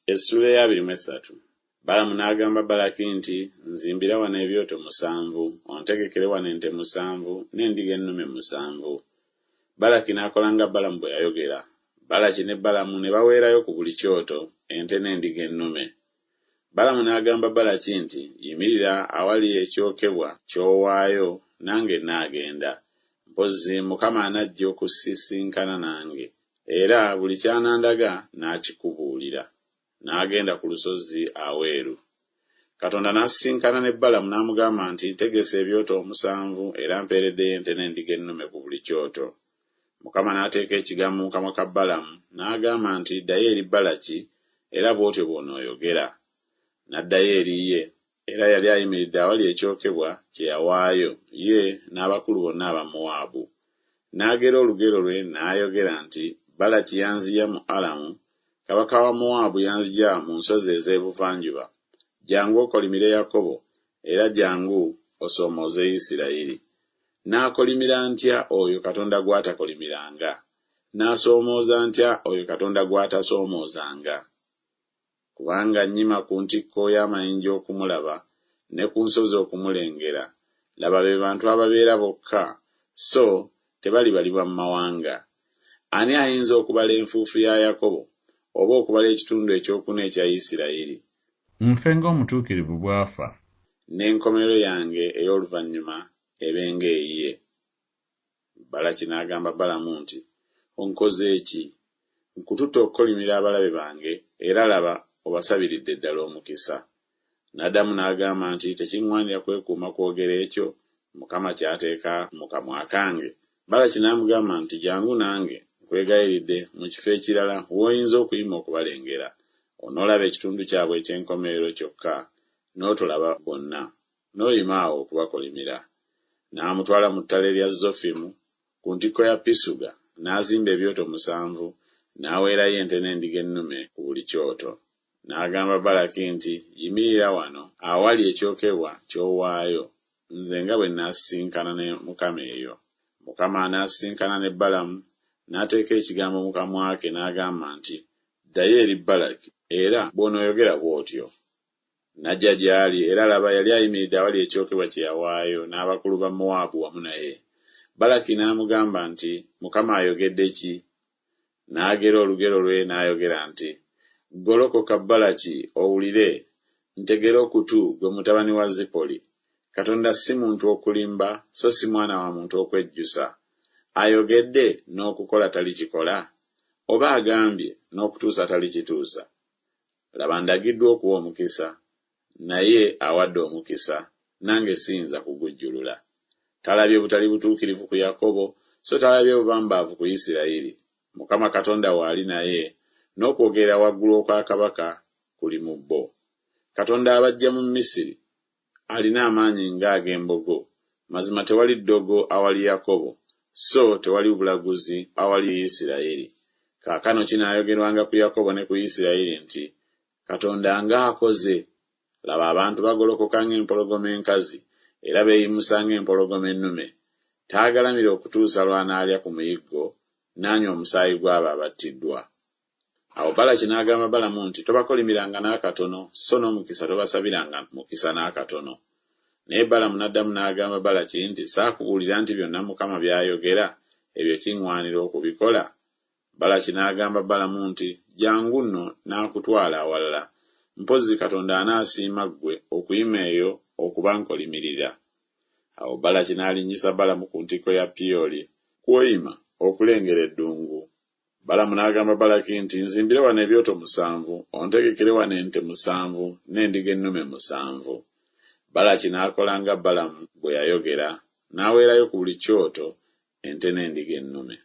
Essula ya 23. Balamu n'agamba Balaki nti nzimbira wano ebyoto 7, ontegekere wano ente 7 n'endiga ennume 7. Balaki n'akola nga Balamu bwe yayogera. Balaki ne Balamu ne baweerayo ku buli kyoto ente n'endiga ennume. Balamu n'agamba Balaki nti yimirira awali ekyokebwa ky'owaayo nange naagenda. Mpozzi Mukama anajja okusisinkana nange, era buli kyanandaga n'akikubuulira. N'agenda ku lusozi aweeru. Katonda n'asisinkana ne Balamu n'amugamba nti ntegese ebyoto 7 era mpeereddeyo ente n'endiga ennume ku buli kyoto. Mukama n'ateeka ekigambo mu kamwa ka Balamu n'agamba nti ddayo eri Balaki era bw'otyo bw'onooyogera. N'addayo eri ye, era yali ayimiridde awali ekyokebwa kye yawaayo ye n'abakulu bonna aba Mowaabu. N'agera olugero lwe n'ayogera nti Balaki yanziya mu Alamu, kabaka wa Mowaabu yanzija mu nsozi ez'ebuvanjuba. Jangu okolimire Yakobo, era jangu osoomooze Isirayiri. N'akolimira ntya oyo Katonda gw'atakolimiranga? N'asoomooza ntya oyo Katonda gw'atasoomoozanga? Kubanga nnyima ku ntikko y'amayinja okumulaba, ne ku nsozi okumulengera. Laba be bantu ababeera bokka, so tebalibalibwa mu mawanga. Ani ayinza okubala enfuufu ya Yakobo, oba okubala ekitundu ekyokuna ekya Isirayiri? Nfe ng'omutuukirivu bw'afa, n'enkomerero yange ey'oluvannyuma ebenga eyiye. Balaki n'agamba Balamu nti onkoze ki? Nkututte okukolimira abalabe bange, era laba obasabiridde ddala omukisa. N'addamu n'agamba nti tekiŋŋwanira kwekuuma kwogera ekyo Mukama ky'ateeka mu kamwa kange. Balaki n'amugamba nti jangu nange nkwegayiridde mu kifo ekirala w'oyinza okuyima okubalengera. Onoolaba ekitundu kyabwe eky'enkomerero kyokka, n'otolaba bonna, n'oyima awo okubakolimira. N'amutwala mu ttale lya Zofimu ku ntikko ya Pisuga, n'azimba ebyoto 7, n'aweerayo ente n'endiga ennume ku buli kyoto. N'agamba Balaki nti yimirira wano awali ekyokebwa ky'owaayo, nze nga bwe n'asisinkana ne Mukama eyo. Mukama n'asisinkana ne Balamu, n'ateeka ekigambo mu kamwa ke n'agamba nti ddayo eri Balaki, era bw'onooyogera bw'otyo. N'ajja gy'ali, era laba yali ayimiridde awali ekyokebwa kye yawaayo n'abakulu ba Mowaabu wamu naye. Balaki n'amugamba nti Mukama ayogedde ki? N'agera olugero lwe n'ayogera nti golokoka Balaki owulire, ntegera okutu gwe mutabani wa Zipoli. Katonda si muntu okulimba, so si mwana wa muntu okwejjusa. Ayogedde n'okukola talikikola, oba agambye n'okutuusa talikituusa. Laba ndagiddwa okuwa omukisa, naye awadde omukisa, nange siyinza kugujjulula. Talabye butali butuukirivu ku Yakobo, so talabye bubambaavu ku Isirayiri. Mukama Katonda waali naye, n'okwogera waggulu okwa kabaka kuli mu bbo. Katonda abajja mu Misiri alina amaanyi ng'ag'embogo. Mazima tewali ddogo awali Yakobo, so tewali bulaguzi awali Isirayiri. Kaakano kinaayogerwanga ku Yakobo ne ku Isirayiri nti Katonda ng'akoze. Laba abantu bagolokoka ng'empologoma enkazi, era beeyimusa ng'empologoma ennume. Taagalamira okutuusa lw'anaalya ku muyiggo, n'anywa omusaayi gw'abo abattiddwa. Awo Balaki n'agamba Balamu nti tobakolimiranga n'akatono, so n'omukisa tobasabiranga mukisa n'akatono. Naye Balamu n'addamu n'agamba Balaki nti saakubuulira nti byonna Mukama by'ayogera ebyo kiŋŋwanira okubikola? Balaki n'agamba Balamu nti jangu nno n'akutwala awalala, mpozzi Katonda anaasiima ggwe okuyima eyo okuba nkolimirira. Awo Balaki n'alinnyisa Balamu ku ntikko ya Piyoli kw'oyima okulengera eddungu. Balamu n'agamba Balaki nti nzimbire wano ebyoto 7, ontegekere wano ente 7 n'endiga ennume 7. Balaki n'akola nga Balamu bwe yayogera, n'aweerayo ku buli kyoto ente n'endiga ennume.